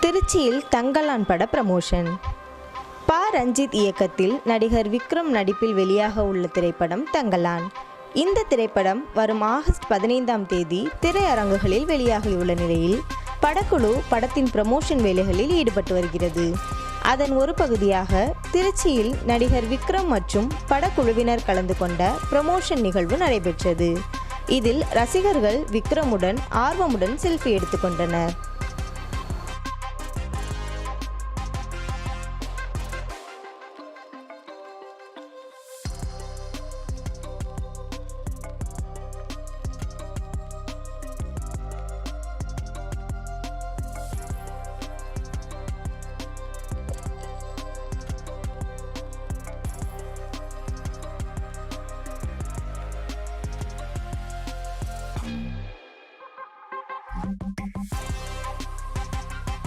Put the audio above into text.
திருச்சியில் தங்கலான் பட ப்ரமோஷன். ரஞ்சித் இயக்கத்தில் நடிகர் விக்ரம் நடிப்பில் வெளியாக உள்ள திரைப்படம் தங்கலான். இந்த திரைப்படம் வரும் ஆகஸ்ட் 15ஆம் தேதி திரையரங்குகளில் வெளியாகியுள்ள நிலையில் படக்குழு படத்தின் ப்ரமோஷன் வேலைகளில் ஈடுபட்டு வருகிறது. அதன் ஒரு பகுதியாக திருச்சியில் நடிகர் விக்ரம் மற்றும் படக்குழுவினர் கலந்து கொண்ட ப்ரமோஷன் நிகழ்வு நடைபெற்றது. இதில் ரசிகர்கள் விக்ரமுடன் ஆர்வமுடன் செல்ஃபி எடுத்துக்கொண்டனர்.